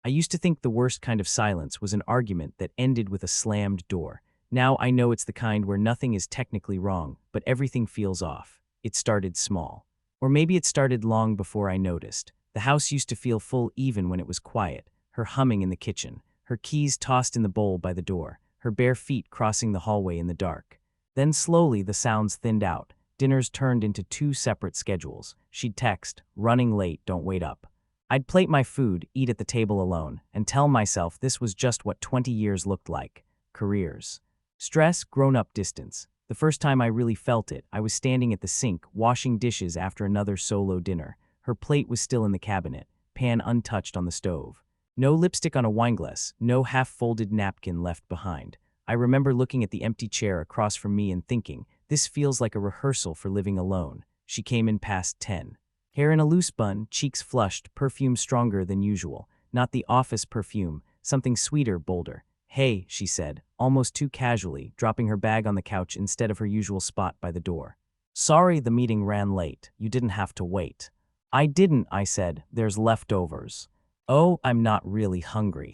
I used to think the worst kind of silence was an argument that ended with a slammed door. Now I know it's the kind where nothing is technically wrong, but everything feels off. It started small. Or maybe it started long before I noticed. The house used to feel full even when it was quiet, her humming in the kitchen, her keys tossed in the bowl by the door, her bare feet crossing the hallway in the dark. Then slowly the sounds thinned out. Dinners turned into two separate schedules. She'd text, "Running late, don't wait up." I'd plate my food, eat at the table alone, and tell myself this was just what 20 years looked like. Careers. Stress, grown-up distance. The first time I really felt it, I was standing at the sink, washing dishes after another solo dinner. Her plate was still in the cabinet, pan untouched on the stove. No lipstick on a wineglass, no half-folded napkin left behind. I remember looking at the empty chair across from me and thinking, this feels like a rehearsal for living alone. She came in past 10. Hair in a loose bun, cheeks flushed, perfume stronger than usual. Not the office perfume, something sweeter, bolder. "Hey," she said, almost too casually, dropping her bag on the couch instead of her usual spot by the door. "Sorry the meeting ran late. You didn't have to wait." "I didn't," I said. "There's leftovers." "Oh, I'm not really hungry."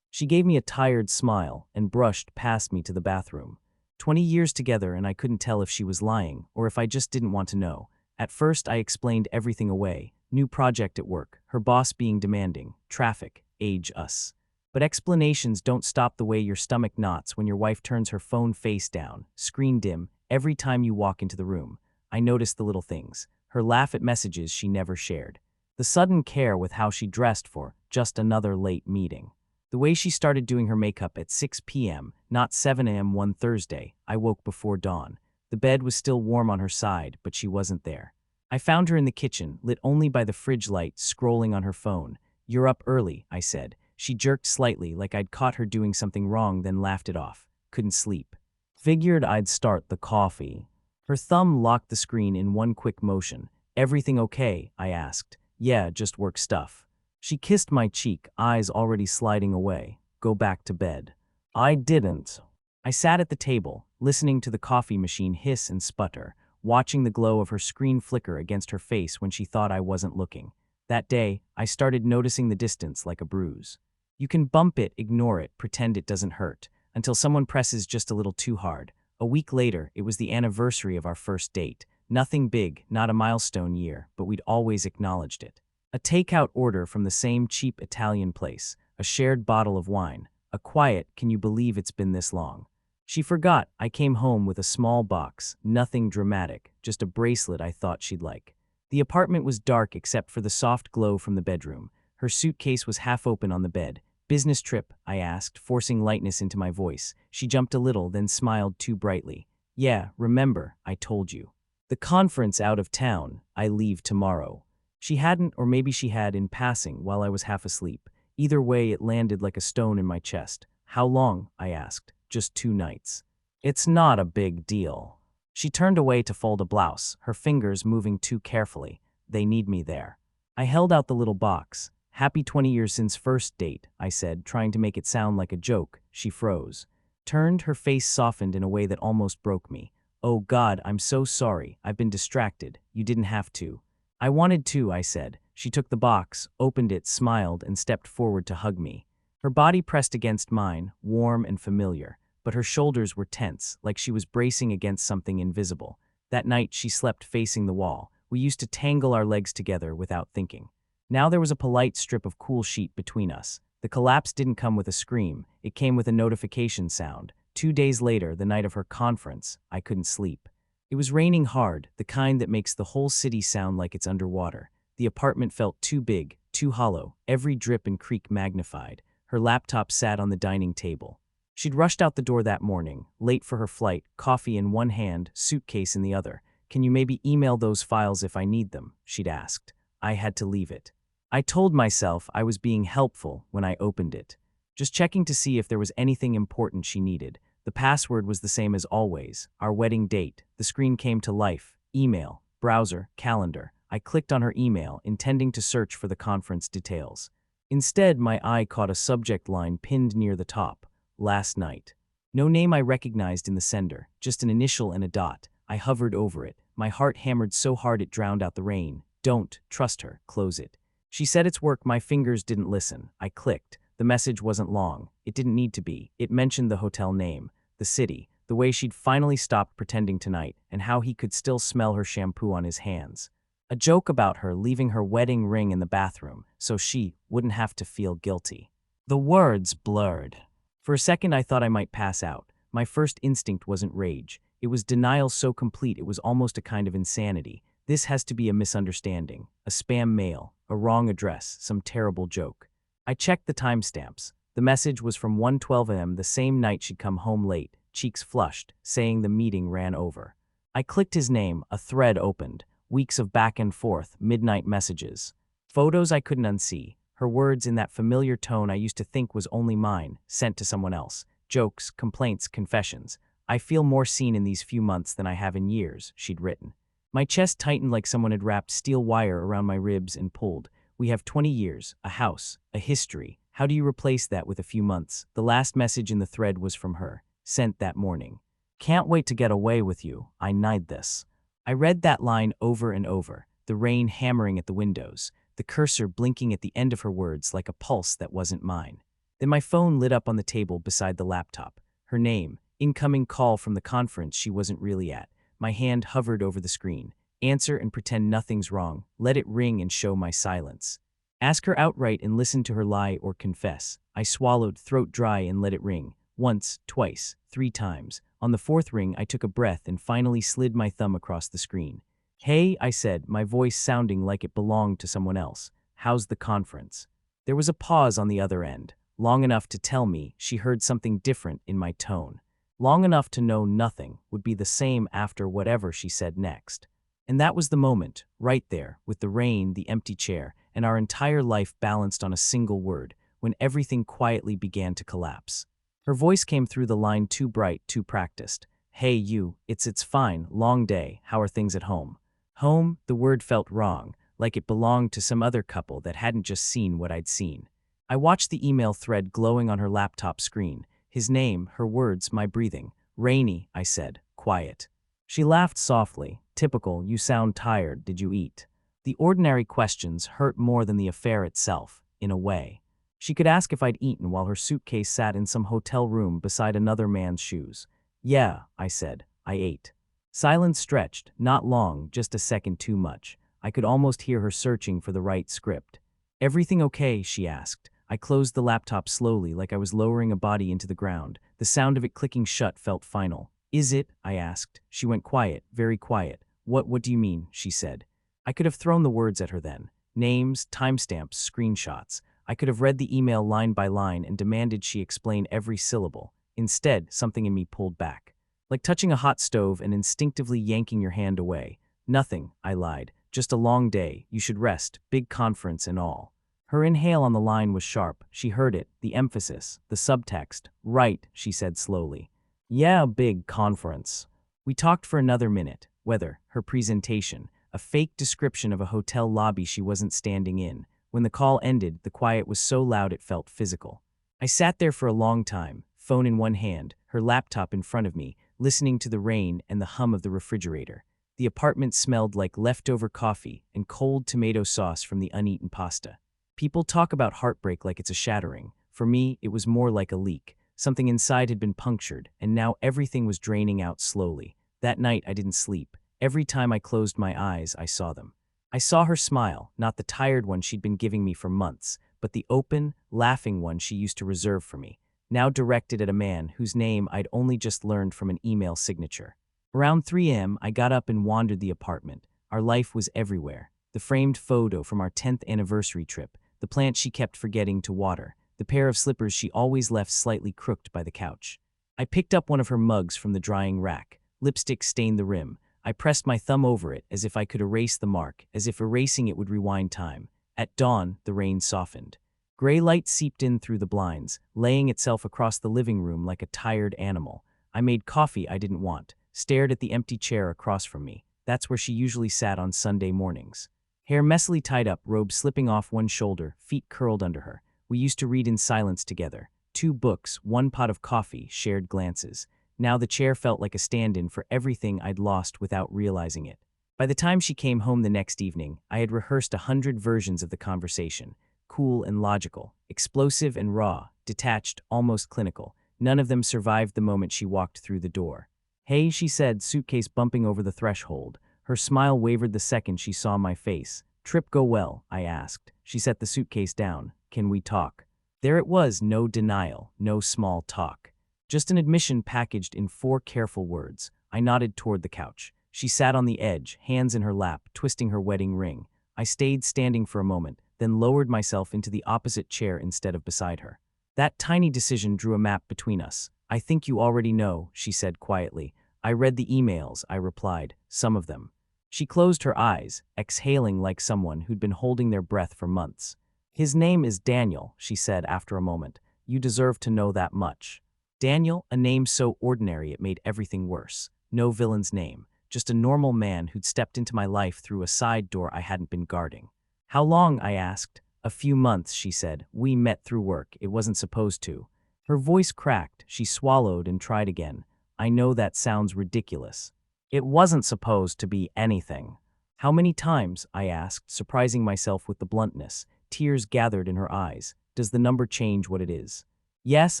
She gave me a tired smile and brushed past me to the bathroom. 20 years together and I couldn't tell if she was lying or if I just didn't want to know. At first I explained everything away. New project at work, her boss being demanding, traffic, age, us. But explanations don't stop the way your stomach knots when your wife turns her phone face down, screen dim, every time you walk into the room. I noticed the little things. Her laugh at messages she never shared. The sudden care with how she dressed for just another late meeting. The way she started doing her makeup at 6 p.m., not 7 a.m. one Thursday. I woke before dawn. The bed was still warm on her side, but she wasn't there. I found her in the kitchen, lit only by the fridge light, scrolling on her phone. "You're up early," I said. She jerked slightly, like I'd caught her doing something wrong, then laughed it off. "Couldn't sleep. Figured I'd start the coffee." Her thumb locked the screen in one quick motion. "Everything okay?" I asked. "Yeah, just work stuff." She kissed my cheek, eyes already sliding away. "Go back to bed." I didn't. I sat at the table, listening to the coffee machine hiss and sputter, watching the glow of her screen flicker against her face when she thought I wasn't looking. That day, I started noticing the distance like a bruise. You can bump it, ignore it, pretend it doesn't hurt, until someone presses just a little too hard. A week later, it was the anniversary of our first date. Nothing big, not a milestone year, but we'd always acknowledged it. A takeout order from the same cheap Italian place, a shared bottle of wine, a quiet, "Can you believe it's been this long?" She forgot. I came home with a small box, nothing dramatic, just a bracelet I thought she'd like. The apartment was dark except for the soft glow from the bedroom. Her suitcase was half open on the bed. "Business trip?" I asked, forcing lightness into my voice. She jumped a little, then smiled too brightly. "Yeah, remember, I told you. The conference out of town. I leave tomorrow." She hadn't, or maybe she had in passing while I was half asleep. Either way, it landed like a stone in my chest. "How long?" I asked. "Just 2 nights. It's not a big deal." She turned away to fold a blouse, her fingers moving too carefully. "They need me there." I held out the little box. "Happy 20 years since first date," I said, trying to make it sound like a joke. She froze. Turned, her face softened in a way that almost broke me. "Oh God, I'm so sorry. I've been distracted. You didn't have to." "I wanted to," I said. She took the box, opened it, smiled, and stepped forward to hug me. Her body pressed against mine, warm and familiar, but her shoulders were tense, like she was bracing against something invisible. That night, she slept facing the wall. We used to tangle our legs together without thinking. Now there was a polite strip of cool sheet between us. The collapse didn't come with a scream. It came with a notification sound. 2 days later, the night of her conference, I couldn't sleep. It was raining hard, the kind that makes the whole city sound like it's underwater. The apartment felt too big, too hollow, every drip and creak magnified. Her laptop sat on the dining table. She'd rushed out the door that morning, late for her flight, coffee in one hand, suitcase in the other. "Can you maybe email those files if I need them?" she'd asked. I had to leave it. I told myself I was being helpful when I opened it, just checking to see if there was anything important she needed. The password was the same as always, our wedding date. The screen came to life. Email, browser, calendar. I clicked on her email, intending to search for the conference details. Instead, my eye caught a subject line pinned near the top. "Last night." No name I recognized in the sender, just an initial and a dot. I hovered over it. My heart hammered so hard it drowned out the rain. "Don't trust her. Close it." She said it's work. My fingers didn't listen. I clicked. The message wasn't long. It didn't need to be. It mentioned the hotel name, the city, the way she'd finally stopped pretending tonight, and how he could still smell her shampoo on his hands. A joke about her leaving her wedding ring in the bathroom so she wouldn't have to feel guilty. The words blurred. For a second I thought I might pass out. My first instinct wasn't rage. It was denial so complete it was almost a kind of insanity. This has to be a misunderstanding, a spam mail, a wrong address, some terrible joke. I checked the timestamps. The message was from 1:12 a.m. the same night she'd come home late, cheeks flushed, saying the meeting ran over. I clicked his name, a thread opened. Weeks of back and forth, midnight messages. Photos I couldn't unsee. Her words in that familiar tone I used to think was only mine, sent to someone else. Jokes, complaints, confessions. I feel more seen in these few months than I have in years, she'd written. My chest tightened like someone had wrapped steel wire around my ribs and pulled. We have 20 years, a house, a history. How do you replace that with a few months? The last message in the thread was from her, sent that morning. Can't wait to get away with you. I need this. I read that line over and over, the rain hammering at the windows, the cursor blinking at the end of her words like a pulse that wasn't mine. Then my phone lit up on the table beside the laptop. Her name, incoming call from the conference she wasn't really at. My hand hovered over the screen. Answer and pretend nothing's wrong. Let it ring and show my silence. Ask her outright and listen to her lie or confess. I swallowed, throat dry, and let it ring. Once, twice, 3 times. On the 4th ring, I took a breath and finally slid my thumb across the screen. Hey, I said, my voice sounding like it belonged to someone else. How's the conference? There was a pause on the other end, long enough to tell me she heard something different in my tone. Long enough to know nothing would be the same after whatever she said next. And that was the moment, right there, with the rain, the empty chair, and our entire life balanced on a single word, when everything quietly began to collapse. Her voice came through the line too bright, too practiced. Hey you, it's fine, long day, how are things at home? Home, the word felt wrong, like it belonged to some other couple that hadn't just seen what I'd seen. I watched the email thread glowing on her laptop screen. His name, her words, my breathing. Rainy, I said, quiet. She laughed softly. Typical, you sound tired, did you eat? The ordinary questions hurt more than the affair itself, in a way. She could ask if I'd eaten while her suitcase sat in some hotel room beside another man's shoes. Yeah, I said, I ate. Silence stretched, not long, just a second too much. I could almost hear her searching for the right script. Everything okay? She asked. I closed the laptop slowly, like I was lowering a body into the ground. The sound of it clicking shut felt final. Is it? I asked. She went quiet, very quiet. What do you mean? She said. I could have thrown the words at her then. Names, timestamps, screenshots. I could have read the email line by line and demanded she explain every syllable. Instead, something in me pulled back. Like touching a hot stove and instinctively yanking your hand away. Nothing, I lied. Just a long day. You should rest. Big conference and all. Her inhale on the line was sharp. She heard it, the emphasis, the subtext. Right, she said slowly. Yeah, big conference. We talked for another minute. Weather, her presentation, a fake description of a hotel lobby she wasn't standing in. When the call ended, the quiet was so loud it felt physical. I sat there for a long time, phone in one hand, her laptop in front of me, listening to the rain and the hum of the refrigerator. The apartment smelled like leftover coffee and cold tomato sauce from the uneaten pasta. People talk about heartbreak like it's a shattering. For me, it was more like a leak. Something inside had been punctured, and now everything was draining out slowly. That night, I didn't sleep. Every time I closed my eyes, I saw them. I saw her smile, not the tired one she'd been giving me for months, but the open, laughing one she used to reserve for me, now directed at a man whose name I'd only just learned from an email signature. Around 3 a.m., I got up and wandered the apartment. Our life was everywhere. The framed photo from our 10th anniversary trip, the plant she kept forgetting to water, the pair of slippers she always left slightly crooked by the couch. I picked up one of her mugs from the drying rack. Lipstick stained the rim. I pressed my thumb over it as if I could erase the mark, as if erasing it would rewind time. At dawn, the rain softened. Gray light seeped in through the blinds, laying itself across the living room like a tired animal. I made coffee I didn't want, stared at the empty chair across from me. That's where she usually sat on Sunday mornings. Hair messily tied up, robe slipping off one shoulder, feet curled under her. We used to read in silence together. 2 books, 1 pot of coffee, shared glances. Now the chair felt like a stand-in for everything I'd lost without realizing it. By the time she came home the next evening, I had rehearsed 100 versions of the conversation. Cool and logical, explosive and raw, detached, almost clinical. None of them survived the moment she walked through the door. "Hey," she said, suitcase bumping over the threshold. Her smile wavered the second she saw my face. "Trip go well?" I asked. She set the suitcase down. "Can we talk?" There it was, no denial, no small talk. Just an admission packaged in 4 careful words. I nodded toward the couch. She sat on the edge, hands in her lap, twisting her wedding ring. I stayed standing for a moment, then lowered myself into the opposite chair instead of beside her. That tiny decision drew a map between us. "I think you already know," she said quietly. "I read the emails," I replied, "some of them." She closed her eyes, exhaling like someone who'd been holding their breath for months. "His name is Daniel," she said after a moment. "You deserve to know that much." Daniel, a name so ordinary it made everything worse. No villain's name, just a normal man who'd stepped into my life through a side door I hadn't been guarding. "How long?" I asked. "A few months," she said. "We met through work. It wasn't supposed to." Her voice cracked. She swallowed and tried again. "I know that sounds ridiculous." "It wasn't supposed to be anything." "How many times?" I asked, surprising myself with the bluntness. Tears gathered in her eyes. "Does the number change what it is?" "Yes,"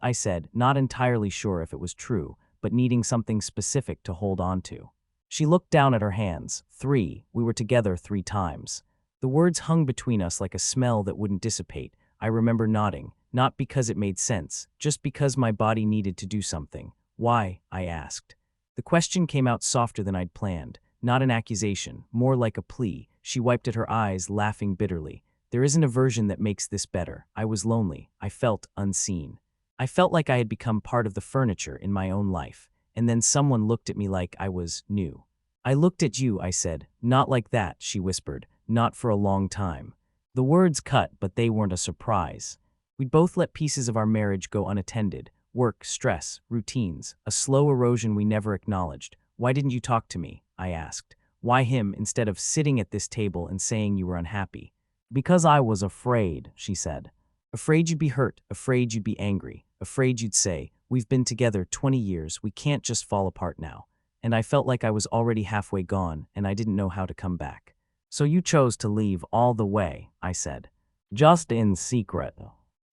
I said, not entirely sure if it was true, but needing something specific to hold on to. She looked down at her hands. 3. We were together 3 times. The words hung between us like a smell that wouldn't dissipate. I remember nodding, not because it made sense, just because my body needed to do something. "Why?" I asked. The question came out softer than I'd planned, not an accusation, more like a plea. She wiped at her eyes, laughing bitterly. "There isn't a version that makes this better. I was lonely. I felt unseen. I felt like I had become part of the furniture in my own life, and then someone looked at me like I was new." "I looked at you," I said. "Not like that," she whispered. "Not for a long time." The words cut, but they weren't a surprise. We'd both let pieces of our marriage go unattended. Work, stress, routines, a slow erosion we never acknowledged. "Why didn't you talk to me?" I asked. "Why him instead of sitting at this table and saying you were unhappy?" "Because I was afraid," she said. "Afraid you'd be hurt, afraid you'd be angry, afraid you'd say, 'We've been together 20 years, we can't just fall apart now.' And I felt like I was already halfway gone, and I didn't know how to come back." "So you chose to leave all the way," I said. "Just in secret."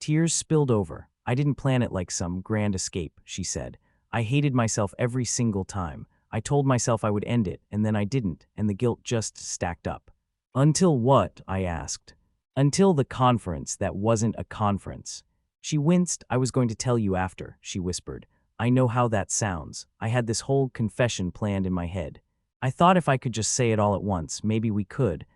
Tears spilled over. "I didn't plan it like some grand escape," she said. "I hated myself every single time. I told myself I would end it, and then I didn't, and the guilt just stacked up." "Until what?" I asked. "Until the conference that wasn't a conference." She winced. "I was going to tell you after," she whispered. "I know how that sounds. I had this whole confession planned in my head. I thought if I could just say it all at once, maybe we could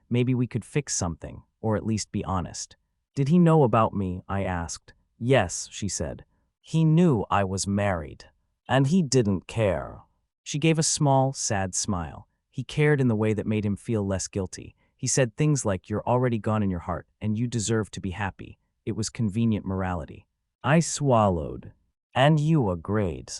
fix something, or at least be honest." "Did he know about me?" I asked. "Yes," she said. "He knew I was married. And he didn't care." She gave a small, sad smile. "He cared in the way that made him feel less guilty. He said things like, 'You're already gone in your heart, and you deserve to be happy.' It was convenient morality." I swallowed. "And you agreed?"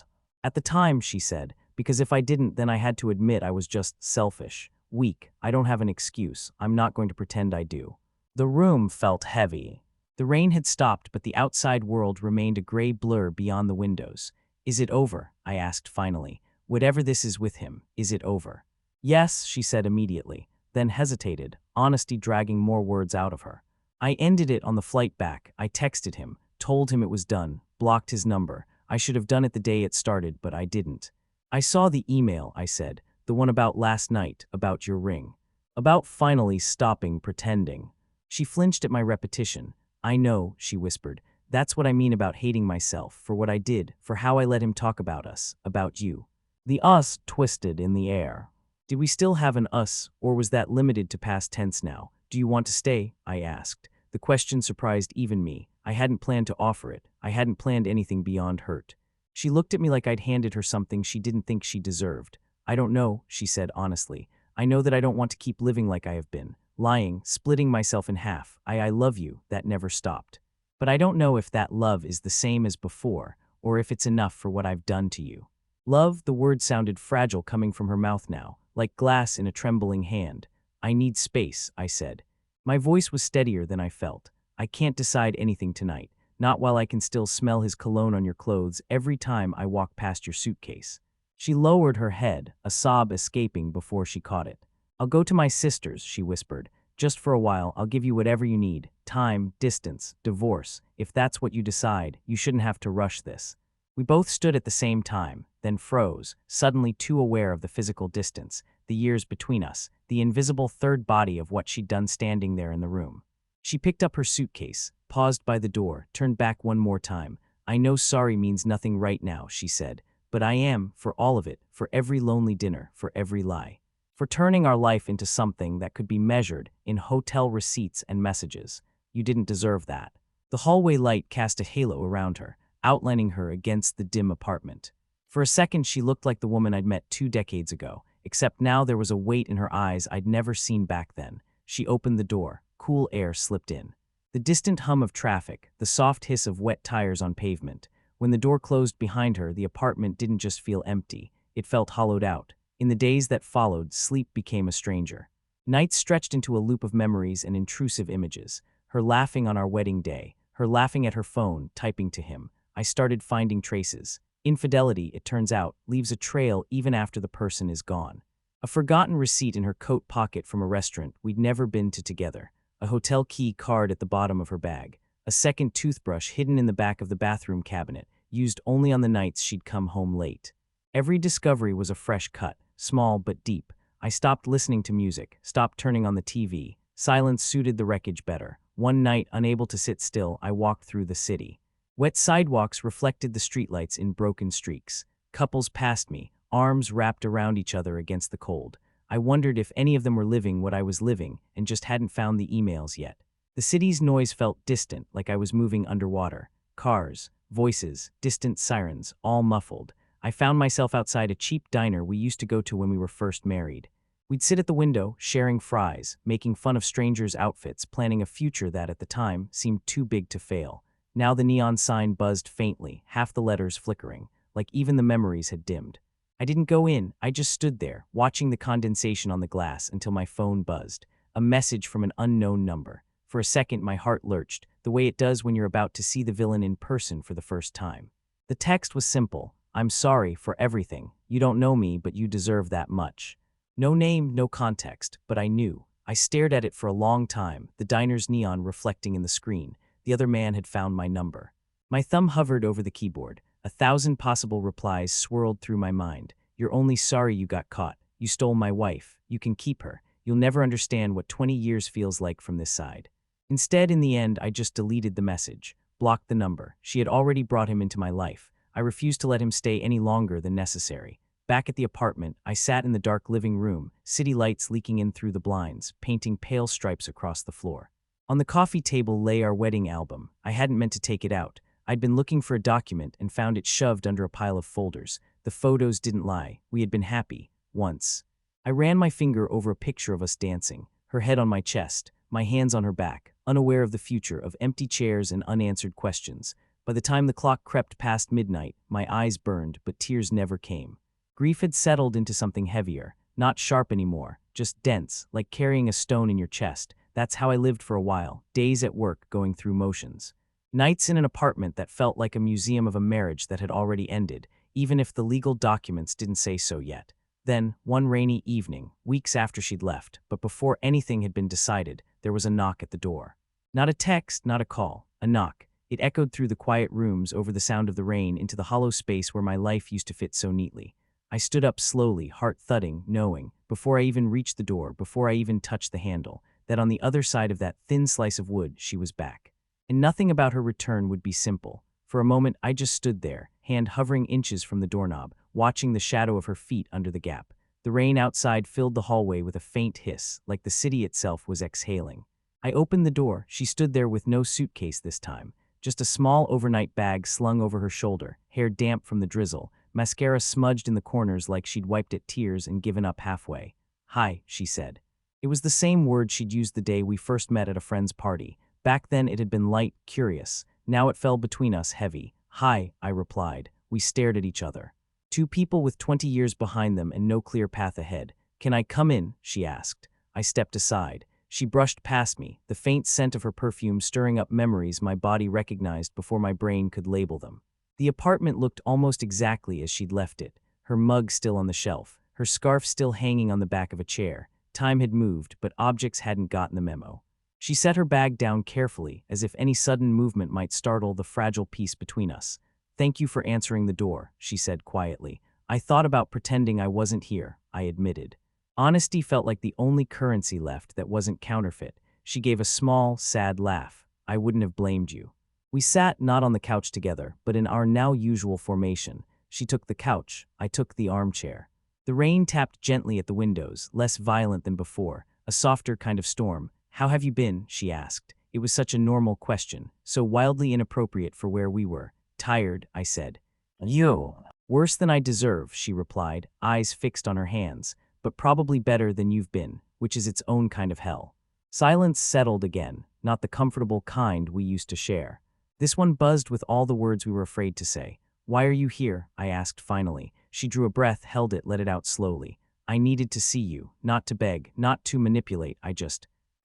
"At the time," she said, "because if I didn't, then I had to admit I was just selfish, weak. I don't have an excuse. I'm not going to pretend I do." The room felt heavy. The rain had stopped, but the outside world remained a gray blur beyond the windows. "Is it over?" I asked finally. "Whatever this is with him, is it over?" "Yes," she said immediately, then hesitated, honesty dragging more words out of her. "I ended it on the flight back. I texted him, told him it was done, blocked his number. I should have done it the day it started, but I didn't." "I saw the email," I said, "the one about last night, about your ring. About finally stopping pretending." She flinched at my repetition. "I know," she whispered. "That's what I mean about hating myself, for what I did, for how I let him talk about us, about you." The us twisted in the air. Did we still have an us, or was that limited to past tense now? "Do you want to stay?" I asked. The question surprised even me. I hadn't planned to offer it. I hadn't planned anything beyond hurt. She looked at me like I'd handed her something she didn't think she deserved. "I don't know," she said honestly. "I know that I don't want to keep living like I have been. Lying, splitting myself in half. I love you, that never stopped. But I don't know if that love is the same as before, or if it's enough for what I've done to you." Love, the word sounded fragile coming from her mouth now, like glass in a trembling hand. "I need space," I said. My voice was steadier than I felt. "I can't decide anything tonight, not while I can still smell his cologne on your clothes every time I walk past your suitcase." She lowered her head, a sob escaping before she caught it. I'll go to my sister's, she whispered. Just for a while, I'll give you whatever you need. Time, distance, divorce. If that's what you decide, you shouldn't have to rush this. We both stood at the same time, then froze, suddenly too aware of the physical distance, the years between us, the invisible third body of what she'd done standing there in the room. She picked up her suitcase, paused by the door, turned back one more time. I know sorry means nothing right now, she said, but I am, for all of it, for every lonely dinner, for every lie. For turning our life into something that could be measured in hotel receipts and messages. You didn't deserve that. The hallway light cast a halo around her, outlining her against the dim apartment. For a second, she looked like the woman I'd met 2 decades ago, except now there was a weight in her eyes I'd never seen back then. She opened the door. Cool air slipped in. The distant hum of traffic, the soft hiss of wet tires on pavement. When the door closed behind her, the apartment didn't just feel empty. It felt hollowed out. In the days that followed, sleep became a stranger. Nights stretched into a loop of memories and intrusive images. Her laughing on our wedding day, her laughing at her phone, typing to him. I started finding traces. Infidelity, it turns out, leaves a trail even after the person is gone. A forgotten receipt in her coat pocket from a restaurant we'd never been to together. A hotel key card at the bottom of her bag. A second toothbrush hidden in the back of the bathroom cabinet, used only on the nights she'd come home late. Every discovery was a fresh cut, small but deep. I stopped listening to music, stopped turning on the TV. Silence suited the wreckage better. One night, unable to sit still, I walked through the city. Wet sidewalks reflected the streetlights in broken streaks. Couples passed me, arms wrapped around each other against the cold. I wondered if any of them were living what I was living and just hadn't found the emails yet. The city's noise felt distant, like I was moving underwater. Cars, voices, distant sirens, all muffled. I found myself outside a cheap diner we used to go to when we were first married. We'd sit at the window, sharing fries, making fun of strangers' outfits, planning a future that, at the time, seemed too big to fail. Now the neon sign buzzed faintly, half the letters flickering, like even the memories had dimmed. I didn't go in, I just stood there, watching the condensation on the glass until my phone buzzed. A message from an unknown number. For a second, my heart lurched, the way it does when you're about to see the villain in person for the first time. The text was simple. I'm sorry for everything. You don't know me, but you deserve that much. No name, no context, but I knew. I stared at it for a long time, the diner's neon reflecting in the screen. The other man had found my number. My thumb hovered over the keyboard. 1,000 possible replies swirled through my mind. You're only sorry you got caught. You stole my wife. You can keep her. You'll never understand what 20 years feels like from this side. Instead, in the end, I just deleted the message, blocked the number. She had already brought him into my life. I refused to let him stay any longer than necessary. Back at the apartment, I sat in the dark living room, city lights leaking in through the blinds, painting pale stripes across the floor. On the coffee table lay our wedding album. I hadn't meant to take it out. I'd been looking for a document and found it shoved under a pile of folders. The photos didn't lie. We had been happy, once. I ran my finger over a picture of us dancing, her head on my chest, my hands on her back, unaware of the future, of empty chairs and unanswered questions. By the time the clock crept past midnight, my eyes burned, but tears never came. Grief had settled into something heavier, not sharp anymore, just dense, like carrying a stone in your chest. That's how I lived for a while, days at work going through motions. Nights in an apartment that felt like a museum of a marriage that had already ended, even if the legal documents didn't say so yet. Then, one rainy evening, weeks after she'd left, but before anything had been decided, there was a knock at the door. Not a text, not a call, a knock. It echoed through the quiet rooms over the sound of the rain into the hollow space where my life used to fit so neatly. I stood up slowly, heart thudding, knowing, before I even reached the door, before I even touched the handle, that on the other side of that thin slice of wood, she was back. And nothing about her return would be simple. For a moment, I just stood there, hand hovering inches from the doorknob, watching the shadow of her feet under the gap. The rain outside filled the hallway with a faint hiss, like the city itself was exhaling. I opened the door. She stood there with no suitcase this time, just a small overnight bag slung over her shoulder, hair damp from the drizzle, mascara smudged in the corners like she'd wiped at tears and given up halfway. "Hi," she said. It was the same word she'd used the day we first met at a friend's party. Back then it had been light, curious. Now it fell between us heavy. "Hi," I replied. We stared at each other. Two people with 20 years behind them and no clear path ahead. "Can I come in?" she asked. I stepped aside. She brushed past me, the faint scent of her perfume stirring up memories my body recognized before my brain could label them. The apartment looked almost exactly as she'd left it, her mug still on the shelf, her scarf still hanging on the back of a chair. Time had moved, but objects hadn't gotten the memo. She set her bag down carefully, as if any sudden movement might startle the fragile peace between us. "Thank you for answering the door," she said quietly. "I thought about pretending I wasn't here," I admitted. Honesty felt like the only currency left that wasn't counterfeit. She gave a small, sad laugh. "I wouldn't have blamed you." We sat not on the couch together, but in our now usual formation. She took the couch, I took the armchair. The rain tapped gently at the windows, less violent than before, a softer kind of storm. "How have you been?" she asked. It was such a normal question, so wildly inappropriate for where we were. "Tired," I said. "You?" "Worse than I deserve," she replied, eyes fixed on her hands, "but probably better than you've been, which is its own kind of hell." Silence settled again, not the comfortable kind we used to share. This one buzzed with all the words we were afraid to say. "Why are you here?" I asked finally. She drew a breath, held it, let it out slowly. "I needed to see you, not to beg, not to manipulate,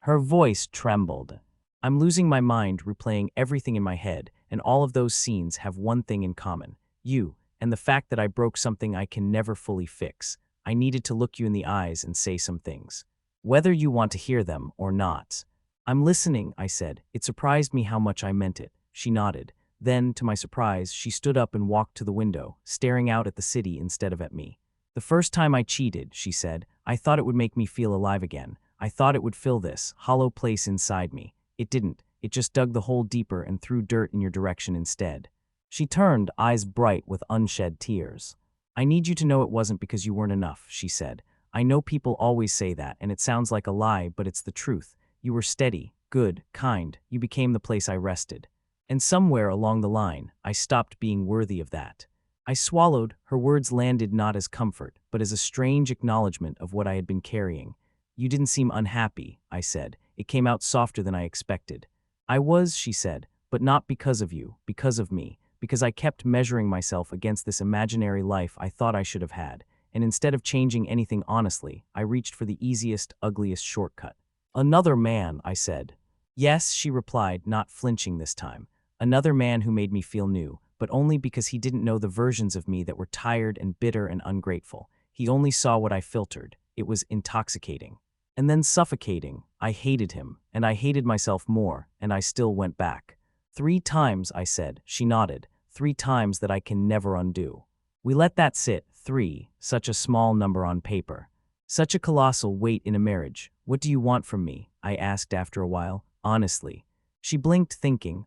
Her voice trembled. "I'm losing my mind, replaying everything in my head, and all of those scenes have one thing in common. You, and the fact that I broke something I can never fully fix. I needed to look you in the eyes and say some things. Whether you want to hear them or not." "I'm listening," I said. It surprised me how much I meant it. She nodded. Then, to my surprise, she stood up and walked to the window, staring out at the city instead of at me. "The first time I cheated," she said, "I thought it would make me feel alive again. I thought it would fill this hollow place inside me. It didn't. It just dug the hole deeper and threw dirt in your direction instead." She turned, eyes bright with unshed tears. "I need you to know it wasn't because you weren't enough," she said. "I know people always say that, and it sounds like a lie, but it's the truth. You were steady, good, kind. You became the place I rested. And somewhere along the line, I stopped being worthy of that." I swallowed. Her words landed not as comfort, but as a strange acknowledgement of what I had been carrying. "You didn't seem unhappy," I said. It came out softer than I expected. "I was," she said, "but not because of you, because of me, because I kept measuring myself against this imaginary life I thought I should have had, and instead of changing anything honestly, I reached for the easiest, ugliest shortcut." "Another man," I said. "Yes," she replied, not flinching this time. "Another man who made me feel new, but only because he didn't know the versions of me that were tired and bitter and ungrateful. He only saw what I filtered. It was intoxicating. And then suffocating. I hated him, and I hated myself more, and I still went back. 3 times," I said. She nodded. 3 times that I can never undo." We let that sit. 3, such a small number on paper. Such a colossal weight in a marriage. "What do you want from me?" I asked after a while, honestly. She blinked, thinking.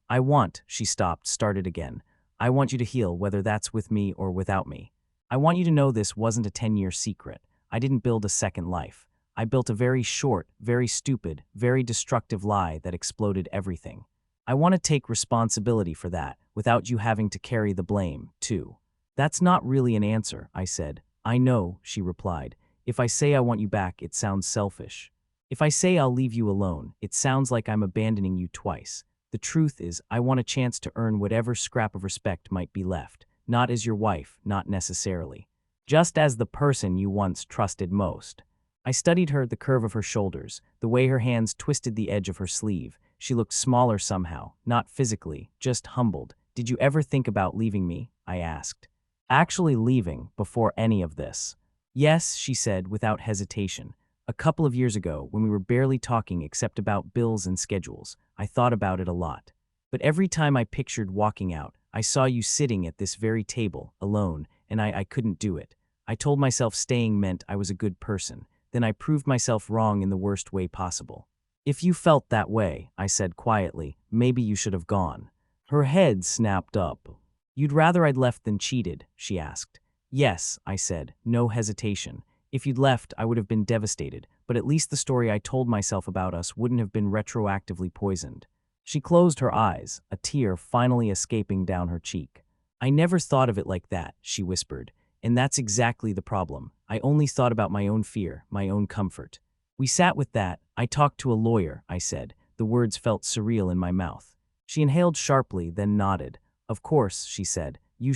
She stopped, started again. "I want you to heal, whether that's with me or without me. I want you to know this wasn't a 10-year secret. I didn't build a second life. I built a very short, very stupid, very destructive lie that exploded everything. I want to take responsibility for that, without you having to carry the blame, too." "That's not really an answer," I said. "I know," she replied. "If I say I want you back, it sounds selfish. If I say I'll leave you alone, it sounds like I'm abandoning you twice. The truth is, I want a chance to earn whatever scrap of respect might be left, not as your wife, not necessarily. Just as the person you once trusted most." I studied her, the curve of her shoulders, the way her hands twisted the edge of her sleeve. She looked smaller somehow, not physically, just humbled. "Did you ever think about leaving me?" I asked. "Actually leaving, before any of this?" "Yes," she said without hesitation. "A couple of years ago, when we were barely talking except about bills and schedules, I thought about it a lot. But every time I pictured walking out, I saw you sitting at this very table, alone, and I couldn't do it. I told myself staying meant I was a good person. Then I proved myself wrong in the worst way possible." "If you felt that way," I said quietly, "maybe you should have gone." Her head snapped up. "You'd rather I'd left than cheated?" she asked. "Yes," I said, no hesitation. "If you'd left, I would have been devastated, but at least the story I told myself about us wouldn't have been retroactively poisoned." She closed her eyes, a tear finally escaping down her cheek. "I never thought of it like that," she whispered. "And that's exactly the problem. I only thought about my own fear, my own comfort." We sat with that. "I talked to a lawyer," I said. The words felt surreal in my mouth. She inhaled sharply, then nodded. "Of course," she said. You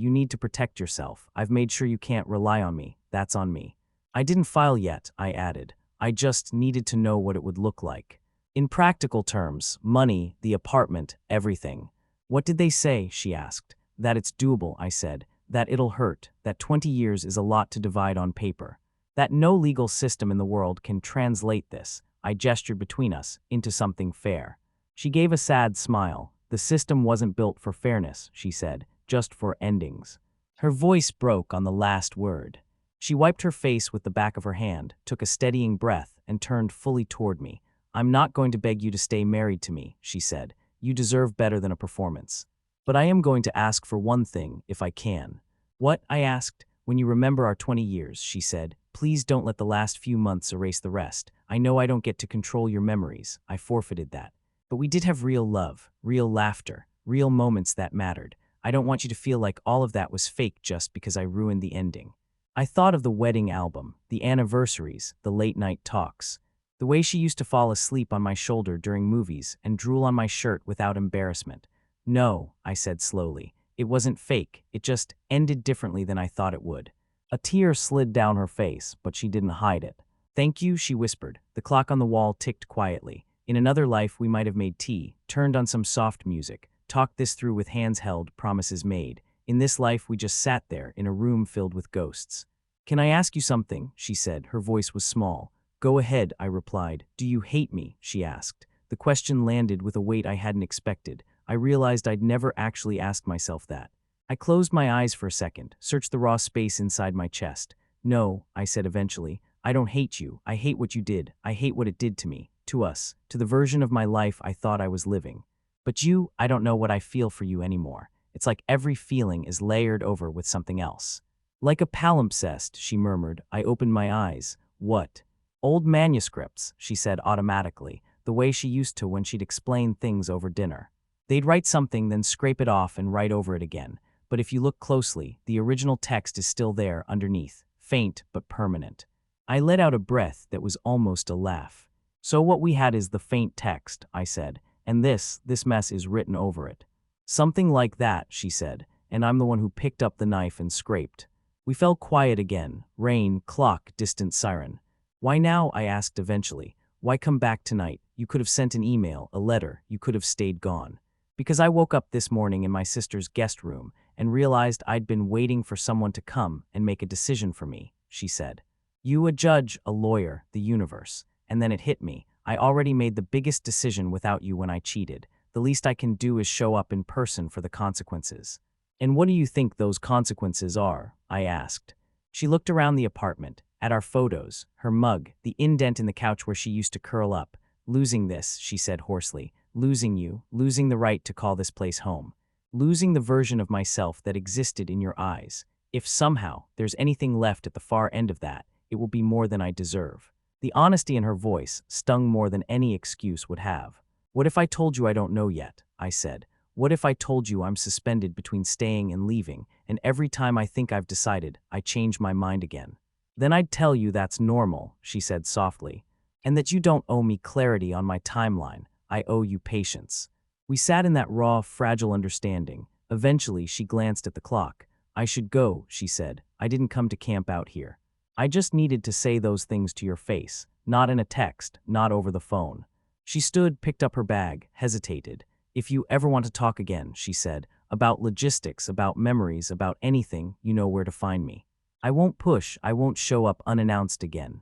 need to protect yourself. I've made sure you can't rely on me. That's on me." "I didn't file yet," I added. "I just needed to know what it would look like. In practical terms, money, the apartment, everything." "What did they say?" she asked. "That it's doable," I said. "That it'll hurt, that 20 years is a lot to divide on paper." That no legal system in the world can translate this, I gestured between us, into something fair. She gave a sad smile. The system wasn't built for fairness, she said, just for endings. Her voice broke on the last word. She wiped her face with the back of her hand, took a steadying breath, and turned fully toward me. I'm not going to beg you to stay married to me, she said. You deserve better than a performance. But I am going to ask for one thing, if I can. What? I asked. When you remember our 20 years, she said, please don't let the last few months erase the rest. I know I don't get to control your memories. I forfeited that. But we did have real love, real laughter, real moments that mattered. I don't want you to feel like all of that was fake just because I ruined the ending. I thought of the wedding album, the anniversaries, the late-night talks. The way she used to fall asleep on my shoulder during movies and drool on my shirt without embarrassment. No, I said slowly. It wasn't fake. It just ended differently than I thought it would. A tear slid down her face, but she didn't hide it. Thank you, she whispered. The clock on the wall ticked quietly. In another life, we might have made tea, turned on some soft music, talked this through with hands held, promises made. In this life, we just sat there in a room filled with ghosts. Can I ask you something? She said. Her voice was small. Go ahead, I replied. Do you hate me? She asked. The question landed with a weight I hadn't expected. I realized I'd never actually asked myself that. I closed my eyes for a second, searched the raw space inside my chest. No, I said eventually. I don't hate you. I hate what you did. I hate what it did to me, to us, to the version of my life I thought I was living. But you, I don't know what I feel for you anymore. It's like every feeling is layered over with something else. Like a palimpsest, she murmured. I opened my eyes. What? Old manuscripts, she said automatically, the way she used to when she'd explain things over dinner. They'd write something, then scrape it off and write over it again. But if you look closely, the original text is still there underneath, faint but permanent. I let out a breath that was almost a laugh. So what we had is the faint text, I said, and this mess is written over it. Something like that, she said, and I'm the one who picked up the knife and scraped. We fell quiet again. Rain, clock, distant siren. Why now? I asked eventually. Why come back tonight? You could have sent an email, a letter. You could have stayed gone. Because I woke up this morning in my sister's guest room and realized I'd been waiting for someone to come and make a decision for me, she said. You, a judge, a lawyer, the universe. And then it hit me. I already made the biggest decision without you when I cheated. The least I can do is show up in person for the consequences. And what do you think those consequences are? I asked. She looked around the apartment, at our photos, her mug, the indent in the couch where she used to curl up. Losing this, she said hoarsely. Losing you, losing the right to call this place home. Losing the version of myself that existed in your eyes. If somehow there's anything left at the far end of that, it will be more than I deserve. The honesty in her voice stung more than any excuse would have. What if I told you I don't know yet? I said. What if I told you I'm suspended between staying and leaving, and every time I think I've decided, I change my mind again? Then I'd tell you that's normal, she said softly, and that you don't owe me clarity on my timeline. I owe you patience. We sat in that raw, fragile understanding. Eventually, she glanced at the clock. I should go, she said. I didn't come to camp out here. I just needed to say those things to your face, not in a text, not over the phone. She stood, picked up her bag, hesitated. If you ever want to talk again, she said, about logistics, about memories, about anything, you know where to find me. I won't push, I won't show up unannounced again.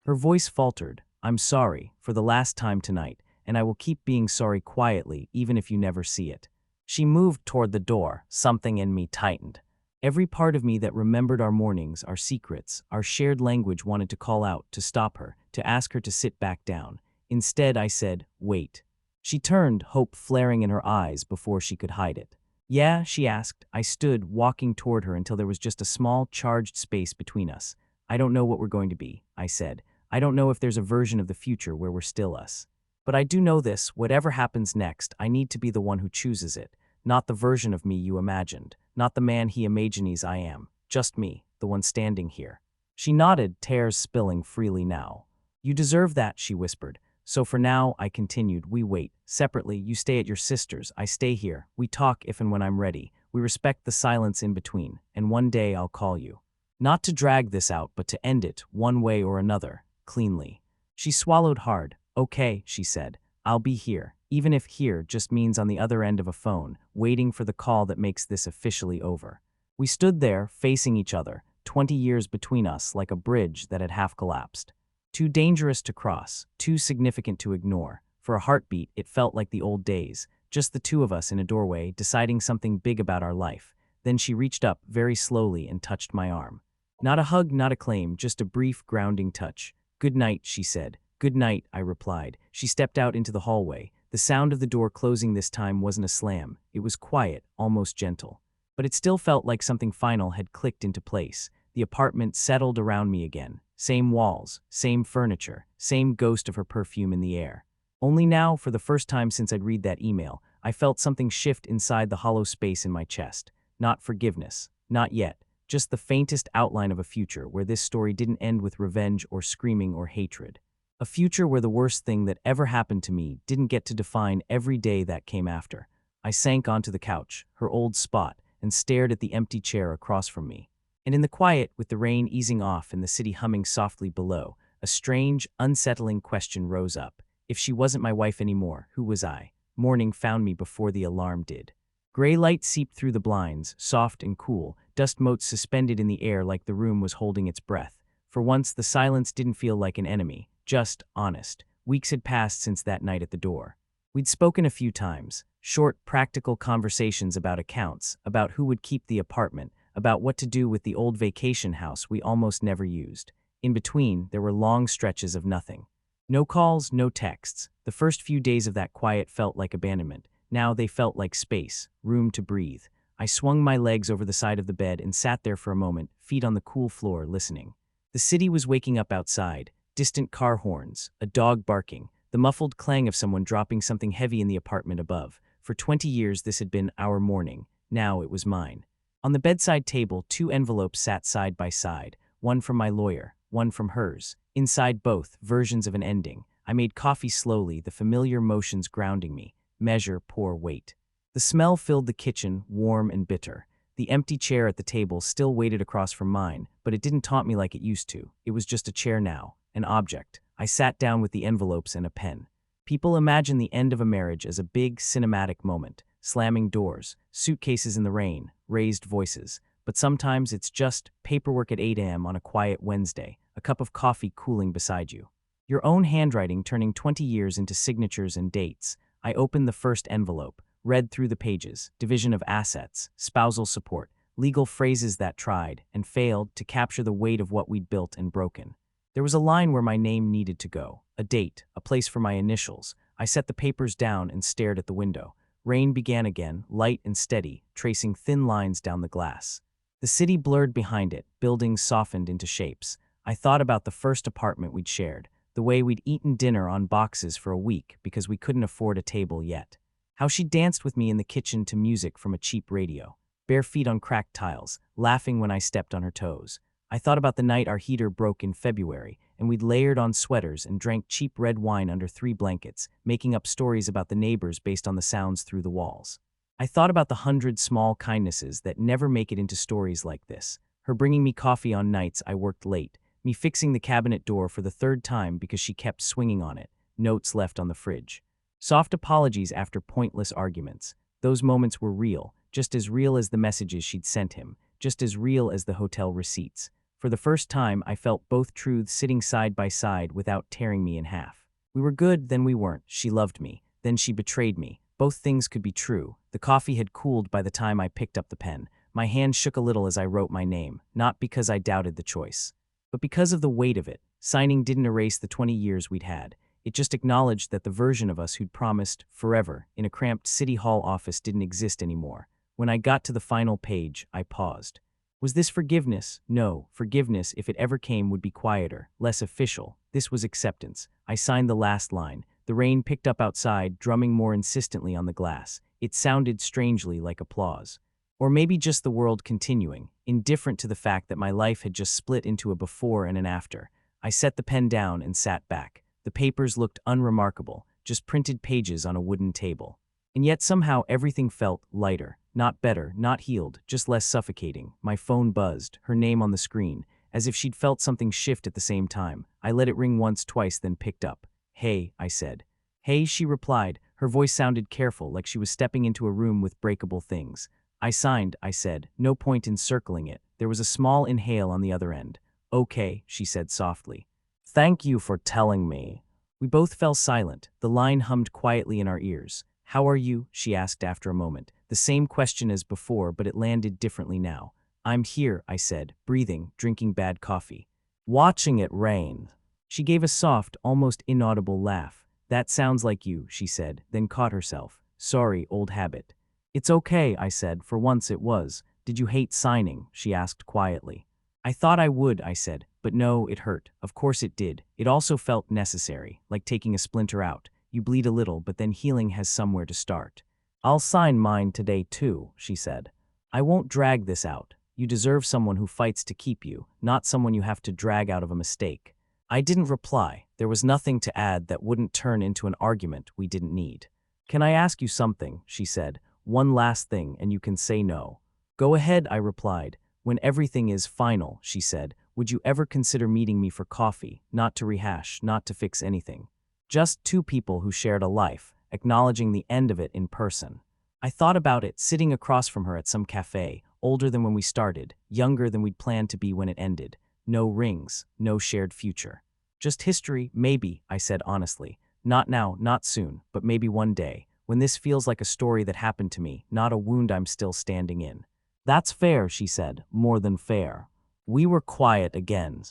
Her voice faltered. I'm sorry, for the last time tonight, and I will keep being sorry quietly, even if you never see it. She moved toward the door. Something in me tightened. Every part of me that remembered our mornings, our secrets, our shared language wanted to call out, to stop her, to ask her to sit back down. Instead, I said, wait. She turned, hope flaring in her eyes before she could hide it. Yeah, she asked. I stood, walking toward her until there was just a small, charged space between us. I don't know what we're going to be, I said. I don't know if there's a version of the future where we're still us. But I do know this, whatever happens next, I need to be the one who chooses it, not the version of me you imagined, not the man he imagines I am, just me, the one standing here. She nodded, tears spilling freely now. You deserve that, she whispered. So for now, I continued, we wait. Separately, you stay at your sister's, I stay here. We talk if and when I'm ready. We respect the silence in between, and one day I'll call you. Not to drag this out, but to end it, one way or another, cleanly. She swallowed hard. Okay, she said. I'll be here, even if here just means on the other end of a phone, waiting for the call that makes this officially over. We stood there, facing each other, 20 years between us like a bridge that had half collapsed. Too dangerous to cross, too significant to ignore. For a heartbeat, it felt like the old days, just the two of us in a doorway deciding something big about our life. Then she reached up very slowly and touched my arm. Not a hug, not a claim, just a brief, grounding touch. "Good night," she said. "Good night," I replied. She stepped out into the hallway. The sound of the door closing this time wasn't a slam. It was quiet, almost gentle. But it still felt like something final had clicked into place. The apartment settled around me again. Same walls, same furniture, same ghost of her perfume in the air. Only now, for the first time since I'd read that email, I felt something shift inside the hollow space in my chest. Not forgiveness. Not yet. Just the faintest outline of a future where this story didn't end with revenge or screaming or hatred. A future where the worst thing that ever happened to me didn't get to define every day that came after. I sank onto the couch, her old spot, and stared at the empty chair across from me. And in the quiet, with the rain easing off and the city humming softly below, a strange, unsettling question rose up. If she wasn't my wife anymore, who was I? Morning found me before the alarm did. Gray light seeped through the blinds, soft and cool, dust motes suspended in the air like the room was holding its breath. For once, the silence didn't feel like an enemy, just honest. Weeks had passed since that night at the door. We'd spoken a few times, short, practical conversations about accounts, about who would keep the apartment, about what to do with the old vacation house we almost never used. In between, there were long stretches of nothing. No calls, no texts. The first few days of that quiet felt like abandonment. Now they felt like space, room to breathe. I swung my legs over the side of the bed and sat there for a moment, feet on the cool floor, listening. The city was waking up outside, distant car horns, a dog barking, the muffled clang of someone dropping something heavy in the apartment above. For 20 years this had been our morning. Now it was mine. On the bedside table, 2 envelopes sat side by side, one from my lawyer, one from hers. Inside both, versions of an ending. I made coffee slowly, the familiar motions grounding me. Measure, pour, wait. The smell filled the kitchen, warm and bitter. The empty chair at the table still waited across from mine, but it didn't taunt me like it used to. It was just a chair now, an object. I sat down with the envelopes and a pen. People imagine the end of a marriage as a big, cinematic moment. Slamming doors, suitcases in the rain, raised voices. But sometimes it's just paperwork at 8 a.m. on a quiet Wednesday, a cup of coffee cooling beside you. Your own handwriting turning 20 years into signatures and dates. I opened the first envelope, read through the pages, division of assets, spousal support, legal phrases that tried and failed to capture the weight of what we'd built and broken. There was a line where my name needed to go, a date, a place for my initials. I set the papers down and stared at the window. Rain began again, light and steady, tracing thin lines down the glass. The city blurred behind it, buildings softened into shapes. I thought about the first apartment we'd shared, the way we'd eaten dinner on boxes for a week because we couldn't afford a table yet. How she danced with me in the kitchen to music from a cheap radio, bare feet on cracked tiles, laughing when I stepped on her toes. I thought about the night our heater broke in February, and we'd layered on sweaters and drank cheap red wine under 3 blankets, making up stories about the neighbors based on the sounds through the walls. I thought about the 100 small kindnesses that never make it into stories like this. Her bringing me coffee on nights I worked late, me fixing the cabinet door for the 3rd time because she kept swinging on it, notes left on the fridge. Soft apologies after pointless arguments. Those moments were real, just as real as the messages she'd sent him, just as real as the hotel receipts. For the first time, I felt both truths sitting side by side without tearing me in half. We were good, then we weren't. She loved me, then she betrayed me. Both things could be true. The coffee had cooled by the time I picked up the pen. My hand shook a little as I wrote my name, not because I doubted the choice, but because of the weight of it. Signing didn't erase the 20 years we'd had. It just acknowledged that the version of us who'd promised forever in a cramped city hall office didn't exist anymore. When I got to the final page, I paused. Was this forgiveness? No, forgiveness, if it ever came, would be quieter, less official. This was acceptance. I signed the last line. The rain picked up outside, drumming more insistently on the glass. It sounded strangely like applause. Or maybe just the world continuing, indifferent to the fact that my life had just split into a before and an after. I set the pen down and sat back. The papers looked unremarkable, just printed pages on a wooden table. And yet somehow everything felt lighter. Not better, not healed, just less suffocating. My phone buzzed, her name on the screen, as if she'd felt something shift at the same time. I let it ring once, twice, then picked up. "Hey," I said. Hey, she replied. Her voice sounded careful, like she was stepping into a room with breakable things. I signed, I said. No point in circling it. There was a small inhale on the other end. Okay, she said softly. Thank you for telling me. We both fell silent. The line hummed quietly in our ears. How are you? She asked after a moment. The same question as before, but it landed differently now. I'm here, I said, breathing, drinking bad coffee. Watching it rain. She gave a soft, almost inaudible laugh. That sounds like you, she said, then caught herself. Sorry, old habit. It's okay, I said, for once it was. Did you hate signing? She asked quietly. I thought I would, I said, but no, it hurt. Of course it did. It also felt necessary, like taking a splinter out. You bleed a little, but then healing has somewhere to start. I'll sign mine today too, she said. I won't drag this out. You deserve someone who fights to keep you, not someone you have to drag out of a mistake. I didn't reply. There was nothing to add that wouldn't turn into an argument we didn't need. Can I ask you something? She said. One last thing, and you can say no. Go ahead, I replied. When everything is final, she said, would you ever consider meeting me for coffee, not to rehash, not to fix anything? Just two people who shared a life, acknowledging the end of it in person. I thought about it, sitting across from her at some cafe, older than when we started, younger than we'd planned to be when it ended. No rings, no shared future. Just history, maybe, I said honestly. Not now, not soon, but maybe one day, when this feels like a story that happened to me, not a wound I'm still standing in. That's fair, she said, more than fair. We were quiet again.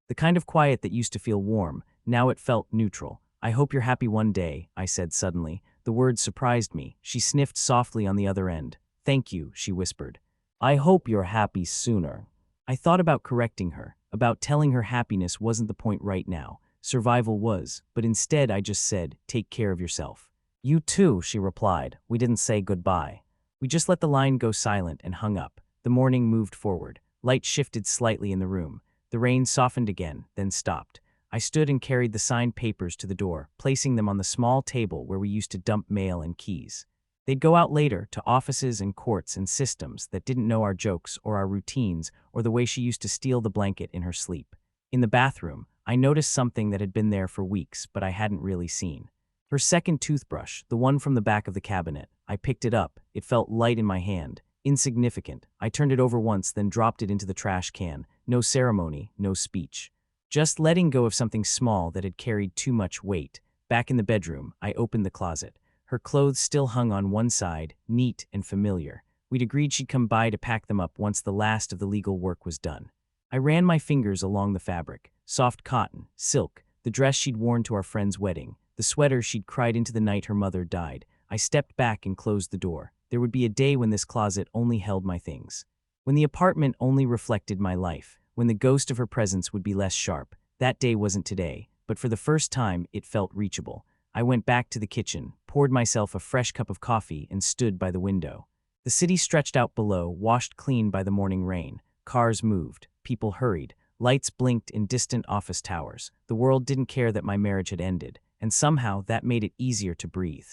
The kind of quiet that used to feel warm, now it felt neutral. I hope you're happy one day, I said suddenly. The words surprised me. She sniffed softly on the other end. Thank you, she whispered. I hope you're happy sooner. I thought about correcting her, about telling her happiness wasn't the point right now. Survival was, but instead I just said, take care of yourself. You too, she replied. We didn't say goodbye. We just let the line go silent and hung up. The morning moved forward. Light shifted slightly in the room. The rain softened again, then stopped. I stood and carried the signed papers to the door, placing them on the small table where we used to dump mail and keys. They'd go out later to offices and courts and systems that didn't know our jokes or our routines or the way she used to steal the blanket in her sleep. In the bathroom, I noticed something that had been there for weeks, but I hadn't really seen. Her second toothbrush, the one from the back of the cabinet. I picked it up. It felt light in my hand. Insignificant. I turned it over once, then dropped it into the trash can. No ceremony, no speech. Just letting go of something small that had carried too much weight. Back in the bedroom, I opened the closet. Her clothes still hung on one side, neat and familiar. We'd agreed she'd come by to pack them up once the last of the legal work was done. I ran my fingers along the fabric. Soft cotton, silk, the dress she'd worn to our friend's wedding, the sweater she'd cried into the night her mother died. I stepped back and closed the door. There would be a day when this closet only held my things. When the apartment only reflected my life. When the ghost of her presence would be less sharp. That day wasn't today, but for the first time, it felt reachable. I went back to the kitchen, poured myself a fresh cup of coffee, and stood by the window. The city stretched out below, washed clean by the morning rain. Cars moved. People hurried. Lights blinked in distant office towers. The world didn't care that my marriage had ended, and somehow that made it easier to breathe.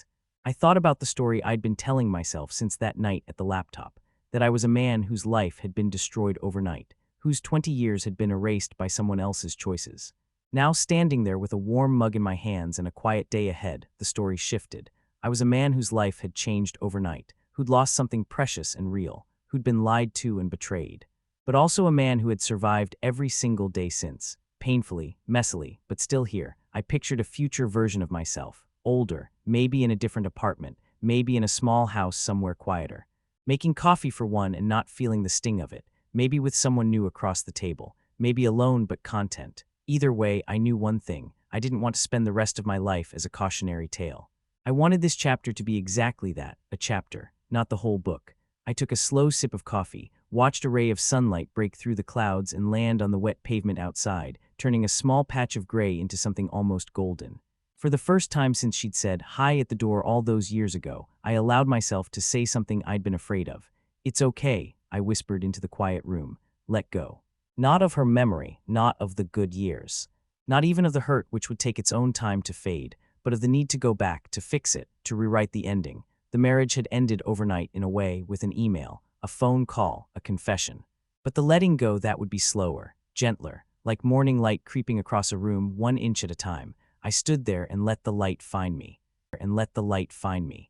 I thought about the story I'd been telling myself since that night at the laptop, that I was a man whose life had been destroyed overnight, whose 20 years had been erased by someone else's choices. Now standing there with a warm mug in my hands and a quiet day ahead, the story shifted. I was a man whose life had changed overnight, who'd lost something precious and real, who'd been lied to and betrayed. But also a man who had survived every single day since, painfully, messily, but still here. I pictured a future version of myself, older, maybe in a different apartment, maybe in a small house somewhere quieter, making coffee for one and not feeling the sting of it, maybe with someone new across the table, maybe alone but content. Either way, I knew one thing. I didn't want to spend the rest of my life as a cautionary tale. I wanted this chapter to be exactly that, a chapter, not the whole book. I took a slow sip of coffee, watched a ray of sunlight break through the clouds and land on the wet pavement outside, turning a small patch of gray into something almost golden. For the first time since she'd said hi at the door all those years ago, I allowed myself to say something I'd been afraid of. It's okay, I whispered into the quiet room. Let go. Not of her memory, not of the good years. Not even of the hurt which would take its own time to fade, but of the need to go back, to fix it, to rewrite the ending. The marriage had ended overnight in a way, with an email, a phone call, a confession. But the letting go, that would be slower, gentler, like morning light creeping across a room 1 inch at a time. I stood there and let the light find me. and let the light find me.